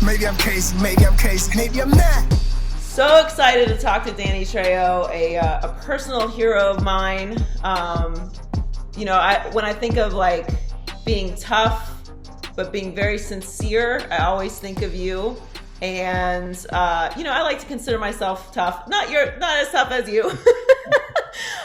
Maybe I'm crazy, maybe I'm not. So excited to talk to Danny Trejo, a personal hero of mine. When I think of like being tough, but being very sincere, I always think of you. And I like to consider myself tough. Not as tough as you.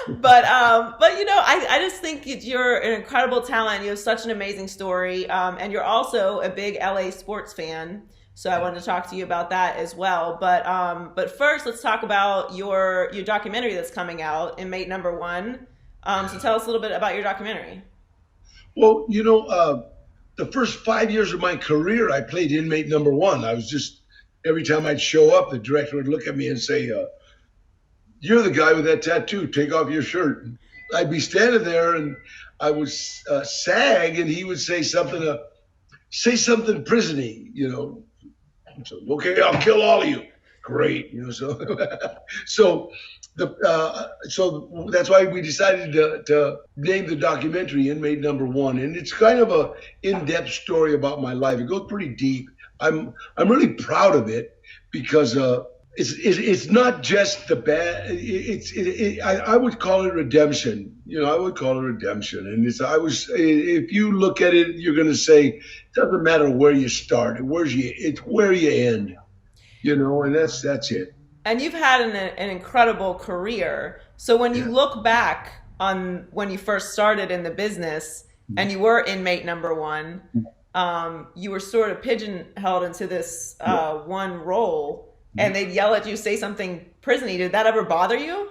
But I just think you're an incredible talent. You have such an amazing story, and you're also a big LA sports fan. So I wanted to talk to you about that as well. But first, let's talk about your documentary that's coming out, Inmate Number One. So tell us a little bit about your documentary. Well, the first 5 years of my career, I played Inmate Number One. I was just, every time I'd show up, the director would look at me and say, "You're the guy with that tattoo. Take off your shirt." I'd be standing there, and I would sag, and he would say something prison-y, So, okay, I'll kill all of you. Great, so that's why we decided to name the documentary Inmate Number One, and it's kind of a in-depth story about my life. It goes pretty deep. I'm really proud of it because it's not just the bad. I would call it redemption. I would call it redemption. And if you look at it, you're going to say it doesn't matter where you start. It's where you end. And that's it. And you've had an incredible career. So when you look back on when you first started in the business and you were Inmate Number One, you were sort of pigeonholed into this one role. And they'd yell at you, say something prison-y. Did that ever bother you?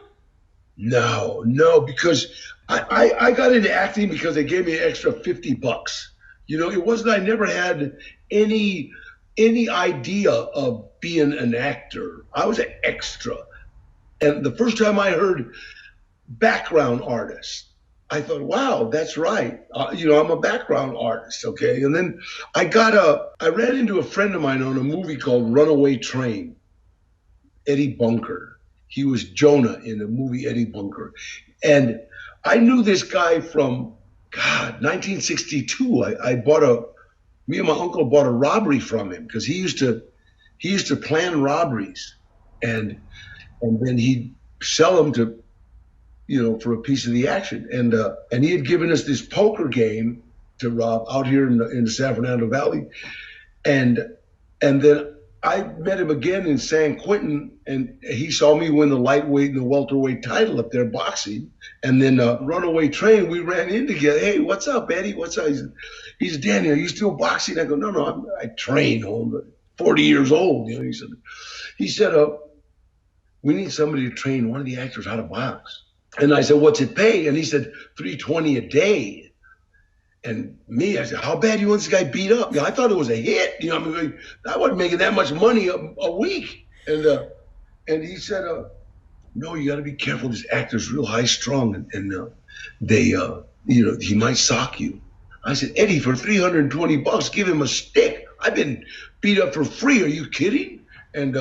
No, because I got into acting because they gave me an extra $50. It wasn't, I never had any idea of being an actor. I was an extra. And the first time I heard background artist, I thought, wow, that's right. I'm a background artist, okay? And then I ran into a friend of mine on a movie called Runaway Train. Eddie Bunker. He was Jonah in the movie Eddie Bunker. And I knew this guy from, 1962. Me and my uncle bought a robbery from him because he used to plan robberies and then he'd sell them to, for a piece of the action. And he had given us this poker game to rob out here in the San Fernando Valley. And then I met him again in San Quentin, and he saw me win the lightweight and the welterweight title up there boxing. And then Runaway Train, we ran in together. Hey, what's up, Eddie? What's up? He said, Danny, are you still boxing? I go, no, I train home, 40 years old. He said, we need somebody to train one of the actors how to box. And I said, what's it pay? And he said, $320 a day. And I said, how bad do you want this guy beat up? I thought it was a hit. I wasn't making that much money a week. And he said, no, you got to be careful. This actor's real high strung, and he might sock you. I said, Eddie, for $320, give him a stick. I've been beat up for free. Are you kidding? And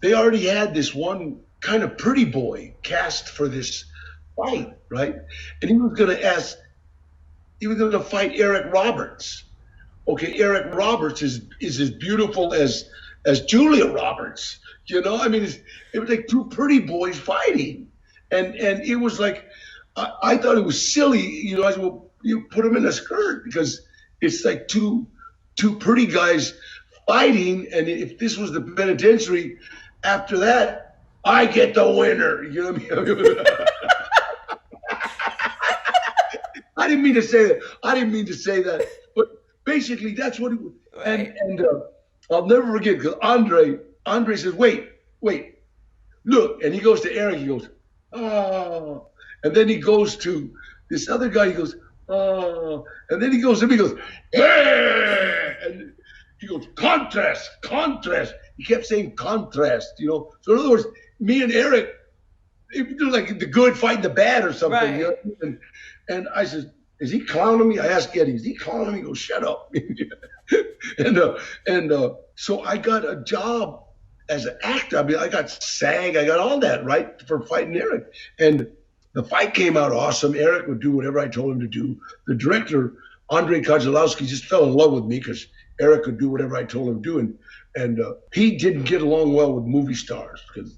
they already had this one kind of pretty boy cast for this fight, right? And he was going to fight Eric Roberts. Okay, Eric Roberts is as beautiful as Julia Roberts. It was like two pretty boys fighting, and it was like I thought it was silly. I said, well, you put them in a skirt because it's like two pretty guys fighting, and if this was the penitentiary, after that, I get the winner. You know what I mean? I didn't mean to say that. But basically, that's what it was. Right. And I'll never forget because Andre says, wait, look. And he goes to Eric. He goes, oh. And then he goes to this other guy. He goes, oh. And then he goes to me. He goes, yeah. And he goes, contrast. He kept saying contrast. So in other words, me and Eric, it was like the good fighting the bad or something. Right. And I said, is he clowning me? I asked Eddie, is he clowning me? He goes, shut up. So I got a job as an actor. I got SAG, I got all that, right, for fighting Eric. And the fight came out awesome. Eric would do whatever I told him to do. The director, Andre Kozlowski, just fell in love with me because Eric could do whatever I told him to do. And he didn't get along well with movie stars because,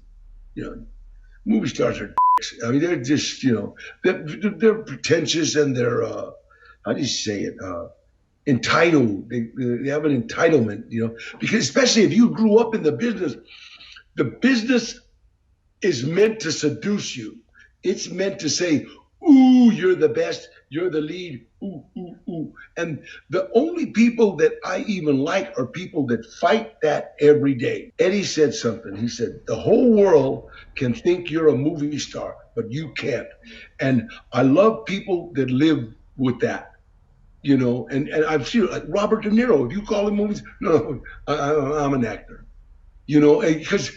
you know, movie stars are dicks. I mean, they're just, you know, they're pretentious and they're, how do you say it? Entitled. They have an entitlement, you know, because especially if you grew up in the business is meant to seduce you. It's meant to say, ooh, you're the best, you're the lead, ooh, ooh, ooh. And the only people that I even like are people that fight that every day. Eddie said something. He said, the whole world can think you're a movie star, but you can't. And I love people that live with that. You know, and I've seen like Robert De Niro. If you call him movies, no, I'm an actor. You know, because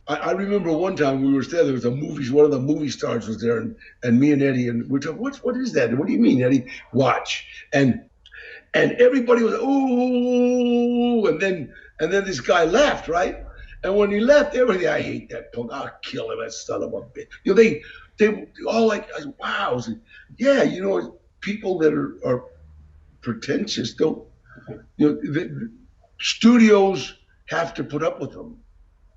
I remember one time we were there was a movie, one of the movie stars was there, and me and Eddie, and we're talking, what is that? What do you mean, Eddie? Watch. And everybody was, ooh, and then this guy left, right? And when he left, everybody, I hate that punk. I'll kill him, that son of a bitch. You know, they all like, wow. I was like, yeah, you know, people that are pretentious don't, you know, the studios have to put up with them.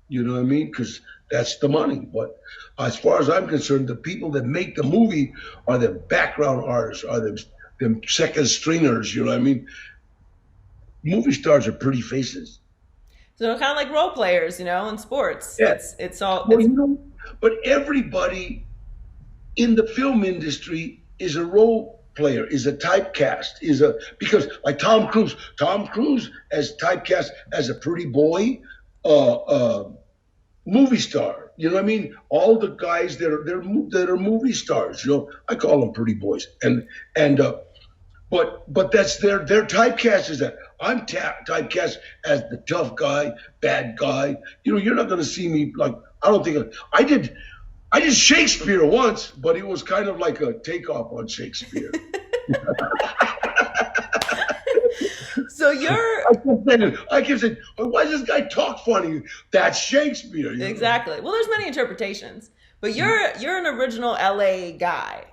You know what I mean? Because that's the money. But as far as I'm concerned, the people that make the movie are the background artists, are them second stringers. You know what I mean? Movie stars are pretty faces. So kind of like role players, you know, in sports. Yeah. It's all. Well, you know, but everybody in the film industry is a role player, is a typecast, because like Tom Cruise as typecast as a pretty boy, movie star. You know what I mean? All the guys that are movie stars, you know, I call them pretty boys, but that's their typecast is that. I'm typecast as the tough guy, bad guy. You know, you're not going to see me like, I don't think I did Shakespeare once, but it was kind of like a takeoff on Shakespeare. So you're. I kept saying, why does this guy talk funny? That's Shakespeare. You know? Exactly. Well, there's many interpretations, but you're an original LA guy.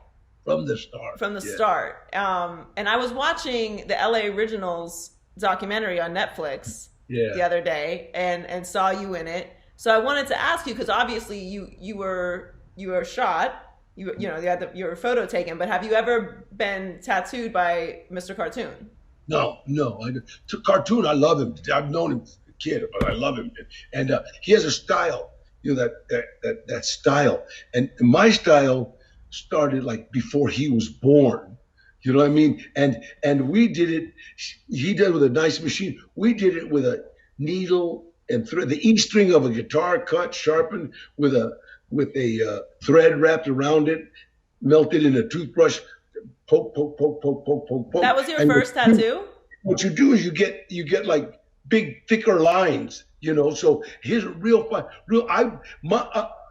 From the start. From the start. And I was watching the LA Originals documentary on Netflix the other day and saw you in it. So I wanted to ask you, because obviously you were shot, you had your photo taken, but have you ever been tattooed by Mr. Cartoon? No. Cartoon, I love him. I've known him as a kid, but I love him. And he has a style, you know, that style. And my style started like before he was born. You know what I mean? And we did it. He did it with a nice machine. We did it with a needle and thread, the E string of a guitar cut, sharpened with a thread wrapped around it, melted in a toothbrush. Poke. That was your first tattoo? What you do is you get like big, thicker lines. You know. So here's a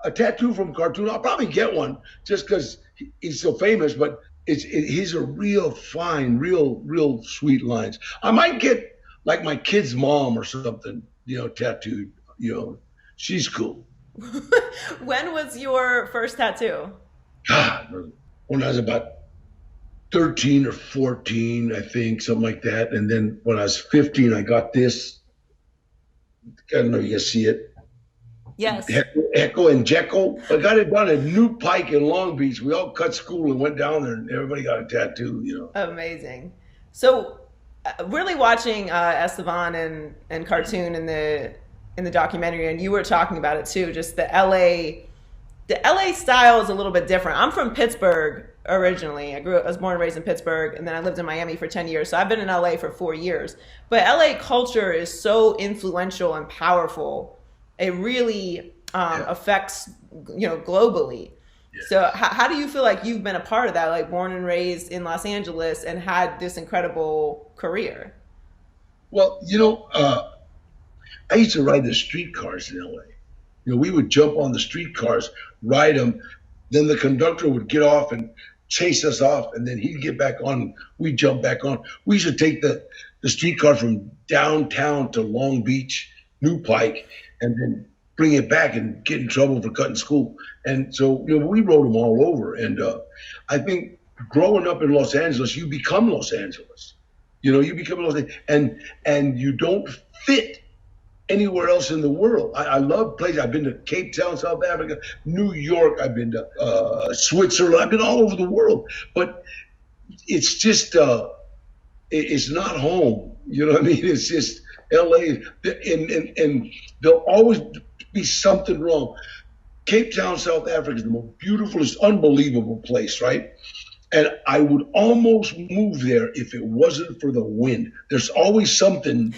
a tattoo from Cartoon. I'll probably get one just because he's so famous, but. He's a real fine, real sweet lines. I might get like my kid's mom or something, you know, tattooed. You know, she's cool. When was your first tattoo? When I was about 13 or 14, I think, something like that. And then when I was 15, I got this. I don't know if you guys see it. Yes. Echo and Jekyll. I got it done at New Pike in Long Beach. We all cut school and went down there, and everybody got a tattoo. You know. Amazing. So, really watching Esteban and Cartoon in the documentary, and you were talking about it too. Just the LA style is a little bit different. I'm from Pittsburgh originally. I was born and raised in Pittsburgh, and then I lived in Miami for 10 years. So I've been in LA for 4 years. But LA culture is so influential and powerful. It really affects, you know, globally. Yeah. So how do you feel like you've been a part of that, like born and raised in Los Angeles and had this incredible career? Well, you know, I used to ride the streetcars in LA. You know, we would jump on the streetcars, ride them. Then the conductor would get off and chase us off, and then he'd get back on. We'd jump back on. We used to take the streetcar from downtown to Long Beach, New Pike, and then bring it back and get in trouble for cutting school. And so, you know, we rode them all over. And I think growing up in Los Angeles, you become Los Angeles. You know, you become those things, and you don't fit anywhere else in the world. I love places. I've been to Cape Town, South Africa, New York. I've been to Switzerland. I've been all over the world, but it's just it's not home. You know what I mean? It's just LA, and there'll always be something wrong. Cape Town, South Africa is the most beautiful, unbelievable place, right? And I would almost move there if it wasn't for the wind. There's always something.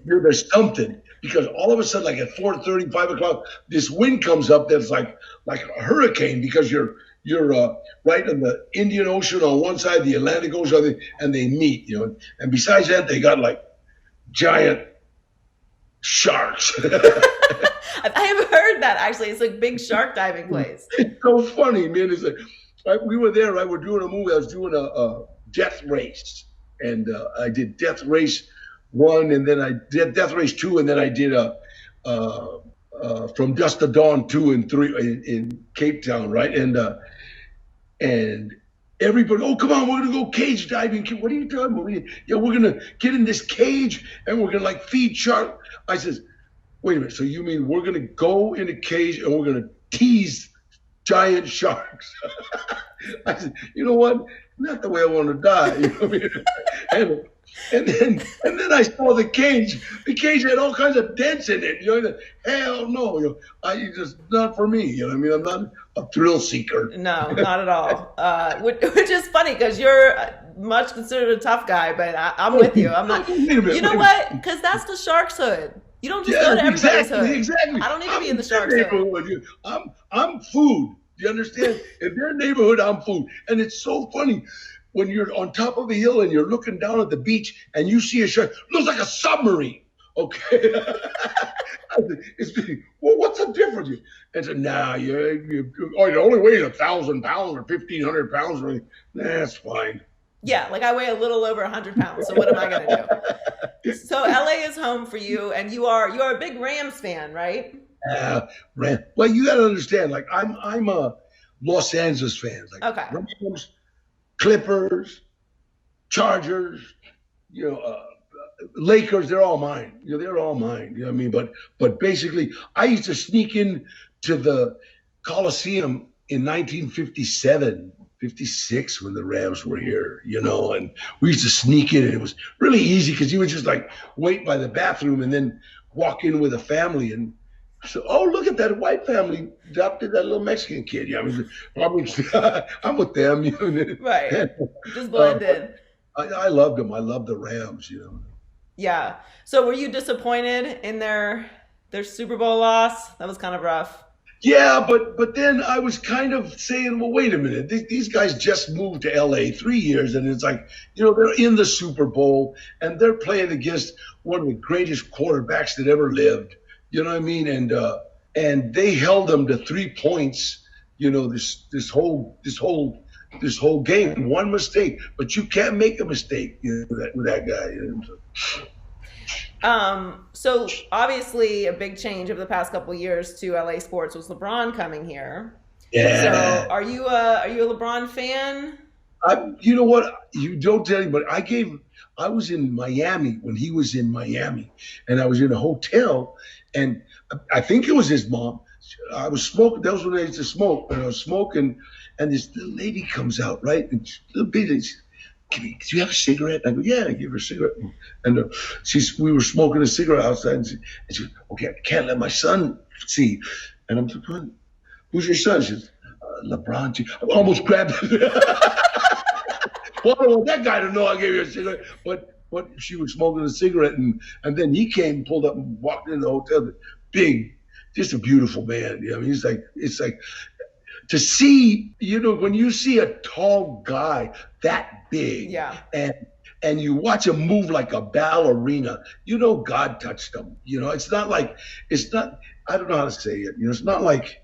There's something, because all of a sudden, like at 4:30, 5 o'clock, this wind comes up that's like a hurricane, because you're right in the Indian Ocean on one side, the Atlantic Ocean on the, and they meet, you know. And besides that, they got like giant sharks. I have heard that, actually. It's like big shark diving place. It's so funny, man. It's like, right, we were there, right? We're doing a movie. I was doing a Death Race, and I did Death Race 1, and then I did Death Race 2, and then I did From Dusk to Dawn 2 and 3 in Cape Town, right? And everybody, oh, come on, we're gonna go cage diving. What are you talking about? Yeah, we're gonna get in this cage and we're gonna like feed shark. I says, wait a minute. So you mean we're gonna go in a cage and we're gonna tease giant sharks? I said, you know what? Not the way I want to die. You know what I mean? And then I saw the cage. The cage had all kinds of dents in it. You know, hell no. You know, it's just not for me. You know what I mean? I'm not a thrill seeker. No, not at all. Which is funny, because you're much considered a tough guy, but I'm with you. I'm not. You know what? Because that's the Sharks hood. You don't just go to everybody's hood. Exactly. I don't need to be in the Sharks hood. I'm food. Do you understand? In their neighborhood, I'm food. And it's so funny when you're on top of a hill and you're looking down at the beach and you see a shark. It looks like a submarine. Okay. Well, what's the difference? And said, nah, it only weighs 1,000 pounds or 1,500 pounds. That's fine. Yeah, like I weigh a little over 100 pounds. So what am I gonna do? So LA is home for you, and you are a big Rams fan, right? Well, you got to understand. Like I'm a Los Angeles fan. Like okay. Rams, Clippers, Chargers, Lakers. They're all mine. They're all mine. You know what I mean? But basically, I used to sneak in to the Coliseum in 1957. 56 when the Rams were here, and we used to sneak in, and it was really easy because you would just like wait by the bathroom and then walk in with a family, and so, oh, look at that white family adopted that little Mexican kid. Yeah, I'm with them. Right, just blend in. I loved them. I loved the Rams. Yeah. So were you disappointed in their Super Bowl loss? That was kind of rough. Yeah, but then I was kind of saying, well, wait a minute. These guys just moved to LA 3 years, and it's like, they're in the Super Bowl, and they're playing against one of the greatest quarterbacks that ever lived. You know what I mean? And they held them to 3 points. This whole game, one mistake, but you can't make a mistake with that guy. So obviously a big change over the past couple of years to LA sports was LeBron coming here. Yeah. So are you a LeBron fan? You know what? You don't tell anybody. I was in Miami when he was in Miami, and I was in a hotel, and I think it was his mom. I was smoking. That was when I used to smoke, and I was smoking, and this little lady comes out, right? And little bitty. Do you have a cigarette? I go, yeah, I give her a cigarette. And we were smoking a cigarette outside, and she goes, okay, I can't let my son see. And I'm like, who's your son? She says, LeBron. I almost grabbed him. Well, I don't want that guy to know I gave you a cigarette. But she was smoking a cigarette, and then he came, pulled up, and walked in the hotel. Big, just a beautiful man. I mean, it's like, to see, when you see a tall guy that big, yeah, and you watch him move like a ballerina, God touched him. It's not. I don't know how to say it. It's not like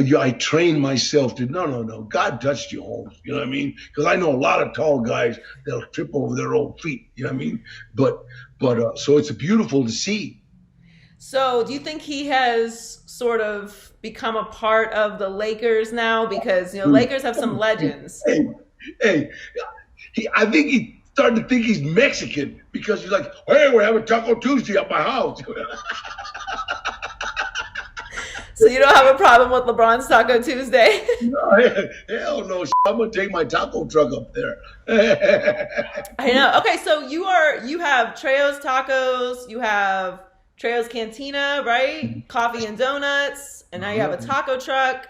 I trained myself to. No. God touched you, Holmes. You know what I mean? Because I know a lot of tall guys that'll trip over their own feet. You know what I mean? But so it's beautiful to see. So do you think he has sort of become a part of the Lakers now? Because, Lakers have some legends. Hey, I think he starting to think he's Mexican because he's like, hey, we're having Taco Tuesday at my house. So you don't have a problem with LeBron's Taco Tuesday? No, hell no. I'm going to take my taco truck up there. I know. Okay, so you have Trejo's Tacos, you have Trejo's Cantina, right? Coffee and donuts, and now you have a taco truck.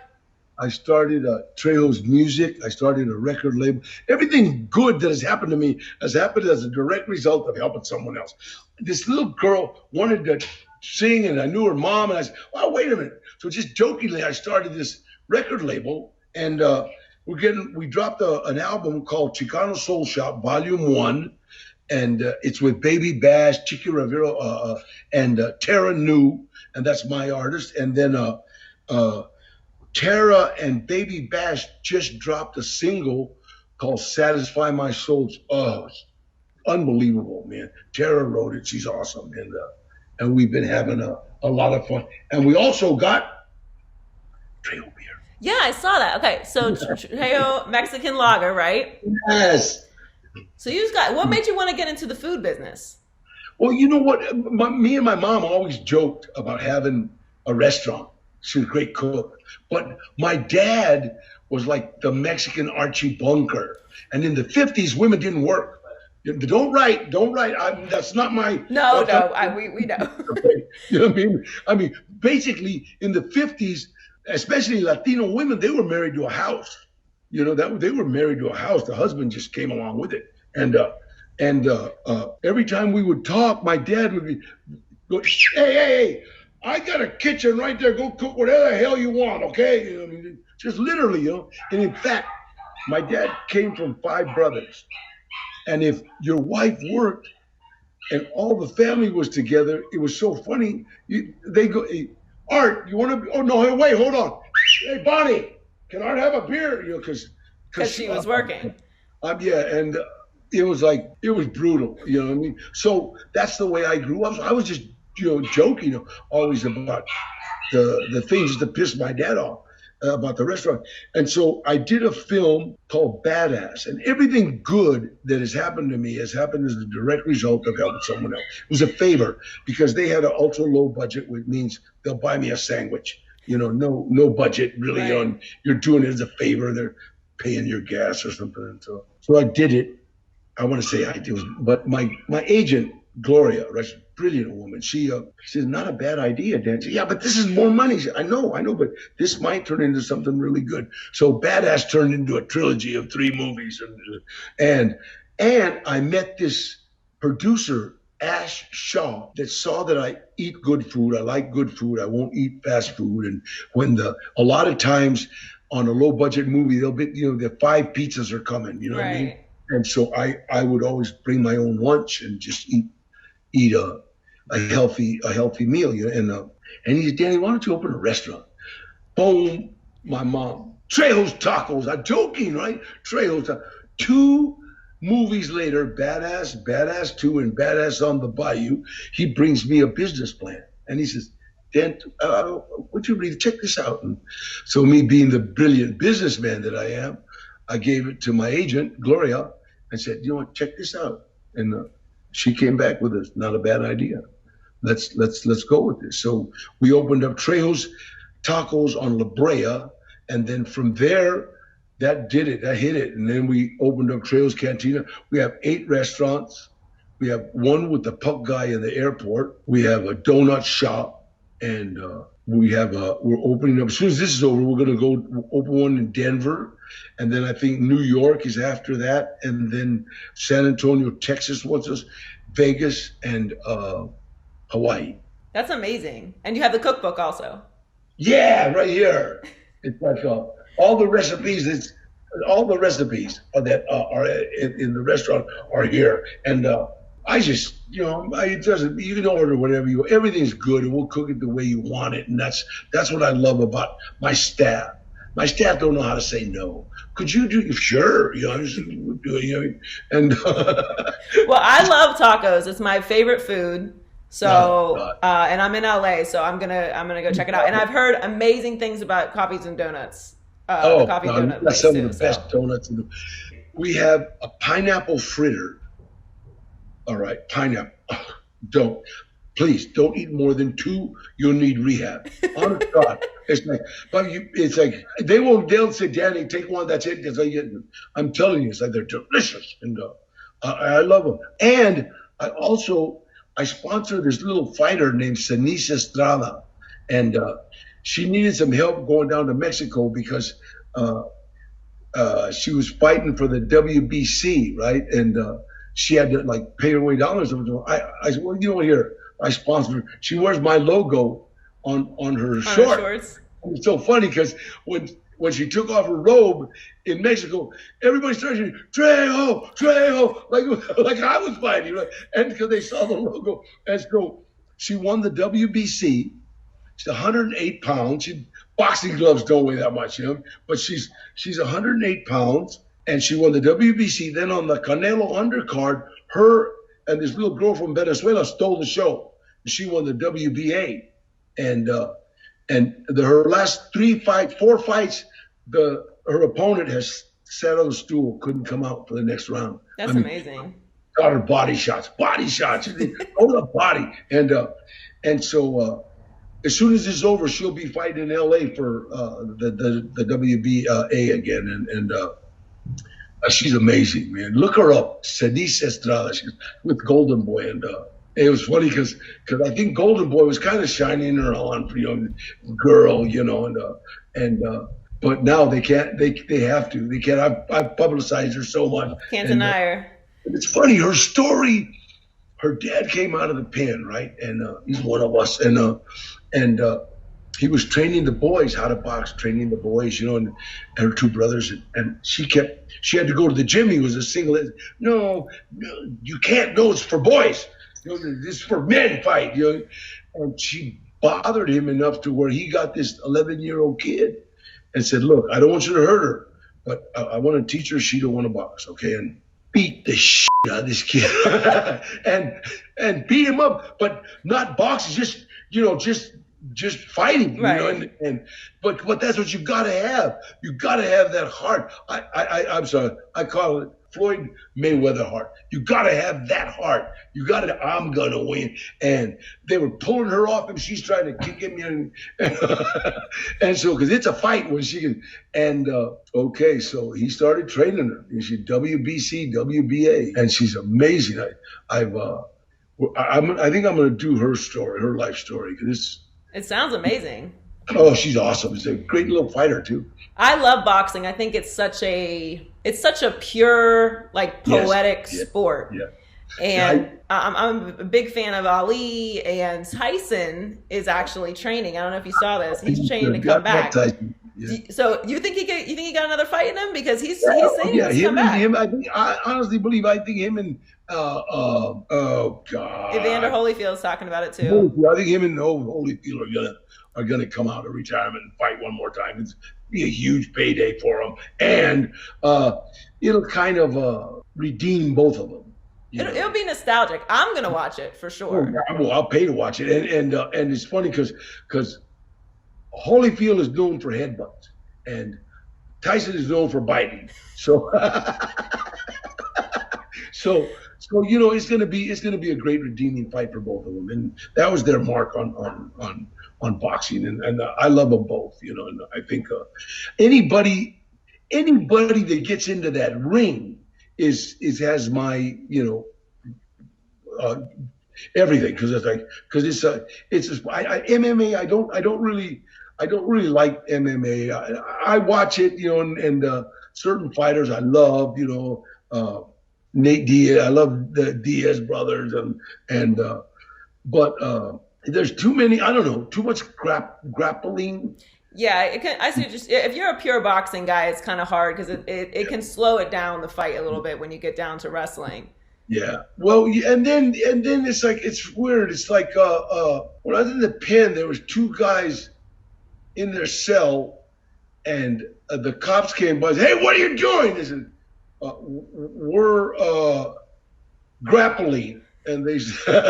I started Trejo's Music. I started a record label. Everything good that has happened to me has happened as a direct result of helping someone else. This little girl wanted to sing, and I knew her mom, and I said, oh, wait a minute. So just jokingly, I started this record label, and we dropped an album called Chicano Soul Shop Volume 1, and it's with Baby Bash, Chiqui Rivera, and Tara New, and that's my artist. And then Tara and Baby Bash just dropped a single called Satisfy My Soul. Oh, it's unbelievable, man. Tara wrote it. She's awesome. And we've been having a lot of fun. And we also got Trejo beer. Yeah, I saw that. Okay, so Trejo Mexican lager, right? Yes. So you just what made you want to get into the food business? Well, you know what? Me and my mom always joked about having a restaurant. She was a great cook. But my dad was like the Mexican Archie Bunker. And in the 50s, women didn't work. Don't write. That's not my. No, we know. You know what I mean? I mean, basically, in the 50s, especially Latino women, they were married to a house. You know, they were married to a house. The husband just came along with it. And every time we would talk, my dad would go, hey, I got a kitchen right there. Go cook whatever the hell you want, okay? You know, I mean, just literally, you know. And in fact, my dad came from 5 brothers. And if your wife worked and all the family was together, it was so funny. They go, hey, Art, you want to? Oh no! Wait, hold on. Hey, Bonnie, can Art have a beer? You know, because she was working. Yeah, and it was brutal. You know what I mean? So that's the way I grew up. I was just joking always about the things to piss my dad off about the restaurant. And so I did a film called Badass, and everything good that has happened to me has happened as a direct result of helping someone else. It was a favor because they had an ultra low budget, which means they'll buy me a sandwich. No budget really. Right. You're doing it as a favor. They're paying your gas or something. And so I did it. I want to say I did, but my agent, Gloria, right, brilliant woman. She says, not a bad idea, Dan. Said, yeah, but this is more money. Said, I know, but this might turn into something really good. So Badass turned into a trilogy of 3 movies. And I met this producer, Ash Shaw, that saw that I eat good food. I like good food. I won't eat fast food. And when a lot of times on a low budget movie, they'll be, the 5 pizzas are coming, you know what I mean? And so I would always bring my own lunch and just eat a healthy meal, and he said, Danny, why don't you open a restaurant? Boom, my mom, Trejo's Tacos. I'm joking, right? Trejo's Tacos. 2 movies later, Badass 2, and Badass on the Bayou, he brings me a business plan, and he says, Dan, would you read? Check this out. And so me being the brilliant businessman that I am, I gave it to my agent, Gloria, and said, check this out. And she came back with us. Not a bad idea. Let's go with this. So we opened up Trejo's Tacos on La Brea, and then from there, that did it. That hit it. And then we opened up Trejo's Cantina. We have 8 restaurants. We have 1 with the puck guy in the airport. We have a donut shop, and we're opening up. As soon as this is over, we're going to go open one in Denver. And then I think New York is after that. And then San Antonio, Texas wants us, Vegas, and Hawaii. That's amazing. And you have the cookbook also. Yeah, right here. It's like all the recipes that are in the restaurant are here. And I just, you can order whatever everything's good, and we'll cook it the way you want it. And that's what I love about my staff. My staff don't know how to say no. Could you do? Sure, and well, I love tacos. It's my favorite food. So, and I'm in LA, so I'm gonna go check it out. And I've heard amazing things about coffees and donuts. The coffee donut. That's some of the best donuts. We have a pineapple fritter All right, pineapple. Don't. Please don't eat more than two. You'll need rehab. Honest God, it's like, but it's like they'll say, Danny, take one. That's it. Because I'm telling you, it's like they're delicious, and I love them. And I sponsor this little fighter named Denise Estrada, and she needed some help going down to Mexico because she was fighting for the WBC, right? And she had to like pay her way dollars. I said, well, here. I sponsor her. She wears my logo on her shorts. It's so funny because when she took off her robe in Mexico, everybody started Trejo, Trejo, like I was fighting, right? And because they saw the logo. And so she won the WBC. She's 108 pounds. Boxing gloves don't weigh that much, but she's 108 pounds, and she won the WBC. Then on the Canelo undercard, her and this little girl from Venezuela stole the show. She won the WBA, and her last 4 fights, her opponent has sat on the stool, couldn't come out for the next round. That's amazing. Got her body shots, hold up body, and so as soon as it's over, she'll be fighting in LA for the WBA again, and she's amazing, man. Look her up, Denise Estrada. She's with Golden Boy, and it was funny because I think Golden Boy was kind of shining her on for young girl, but now they can't. They have to. They can't. I've publicized her so much. Can't deny her. It's funny. Her story. Her dad came out of the pen, right, and he's one of us, and he was training the boys how to box, training the boys, and her two brothers, and she had to go to the gym. He was a single. No, you can't. No, it's for boys. This is for men fight. And she bothered him enough to where he got this 11-year-old kid and said, "Look, I don't want you to hurt her, but I want to teach her she don't want to box, okay?" And beat the shit out of this kid and beat him up, but not boxing, just fighting, right. But that's what you gotta have. You gotta have that heart. I'm sorry, I call it Floyd Mayweather heart. You gotta have that heart. I'm gonna win. And they were pulling her off and she's trying to kick him, and so because it's a fight when she can. And okay, so he started training her. She WBC, WBA, and she's amazing. I think I'm gonna do her story, her life story, because it sounds amazing. Oh, she's awesome. She's a great little fighter too. I love boxing. I think it's such a pure, like, poetic sport. Yeah. And I'm a big fan of Ali, and Tyson is actually training. I don't know if you saw this. He's training to come back. Yeah. So you think he got another fight in him, because he's saying he's come back. I honestly believe. I think him and oh God, Evander Holyfield's talking about it too. I think him and Holyfield are gonna come out of retirement and fight one more time. It's be a huge payday for them, and it'll kind of redeem both of them. It'll be nostalgic. I'm gonna watch it for sure. I'll pay to watch it, and it's funny because Holyfield is known for headbutts, and Tyson is known for biting. So, so it's gonna be a great redeeming fight for both of them, and that was their mark on boxing, and I love them both. And I think anybody that gets into that ring has my everything, because MMA. I don't really like MMA. I watch it, and certain fighters I love, Nate Diaz. I love the Diaz brothers, but there's too many. I don't know, too much grappling. Yeah, I see. Just if you're a pure boxing guy, it's kind of hard because it can slow it down, the fight, a little bit when you get down to wrestling. Yeah. Well, and then it's like, it's weird. It's like when I was in the pen, there was two guys in their cell, and the cops came by and said, "Hey, what are you doing?" They said, "We're grappling," and they said.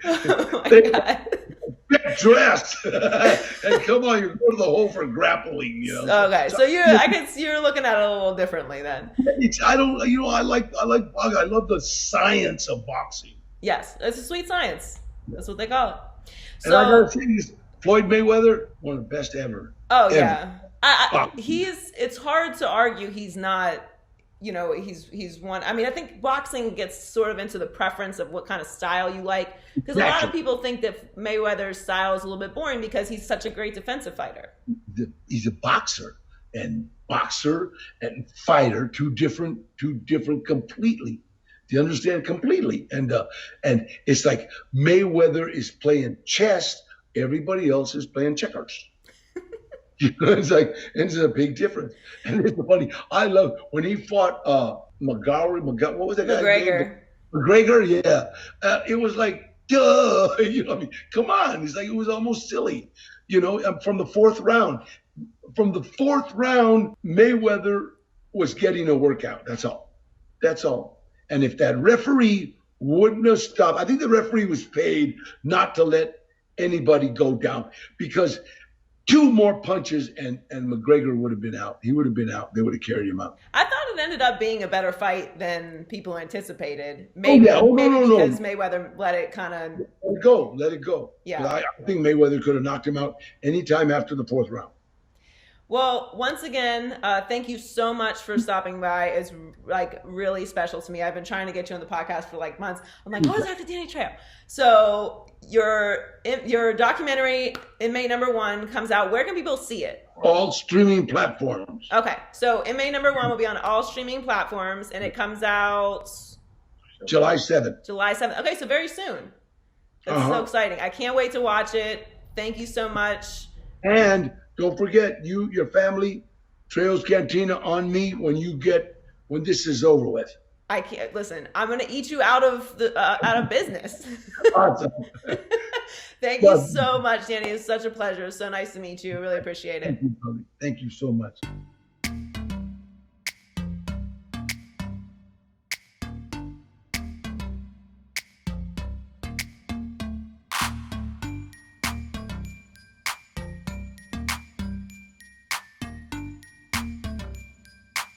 Oh my God. get dressed and come on, you go to the hole for grappling, you know. Okay, so I guess you're looking at it a little differently then. I don't, you know, I like boxing. I love the science of boxing. Yes, it's a sweet science. That's what they call it. And I gotta say this, Floyd Mayweather, one of the best ever. Oh ever. yeah, it's hard to argue he's not. You know, he's one. I mean, I think boxing gets sort of into the preference of what kind of style you like, because a lot of people think that Mayweather's style is a little bit boring because he's such a great defensive fighter. He's a boxer and fighter, two different completely. Do you understand? Completely. And it's like Mayweather is playing chess, everybody else is playing checkers. You know, it's a big difference. And it's funny. I love when he fought McGregor. What was that guy's name? McGregor, yeah. It was like, duh. You know, I mean, come on. It's like it was almost silly. You know, from the fourth round. From the fourth round, Mayweather was getting a workout. That's all. That's all. And if that referee wouldn't have stopped, I think the referee was paid not to let anybody go down, because 2 more punches and McGregor would have been out. He would have been out. They would have carried him out. I thought it ended up being a better fight than people anticipated. Maybe, because Mayweather let it kind of... Let it go. Yeah. I think Mayweather could have knocked him out anytime after the 4th round. Well, once again, thank you so much for stopping by. It's like really special to me. I've been trying to get you on the podcast for like months. I'm like, what is Dr. Danny Trejo? So your documentary, Inmate Number One, comes out. Where can people see it? All streaming platforms. Okay, so Inmate Number One will be on all streaming platforms, and it comes out July 7th. July 7th. Okay, so very soon. That's so exciting. I can't wait to watch it. Thank you so much. And don't forget, your family, Trejo's Cantina on me when this is over with. I can't listen. I'm gonna eat you out of business. Awesome. Thank you so much, Danny. It's such a pleasure. It's so nice to meet you. I really appreciate it. Thank you so much.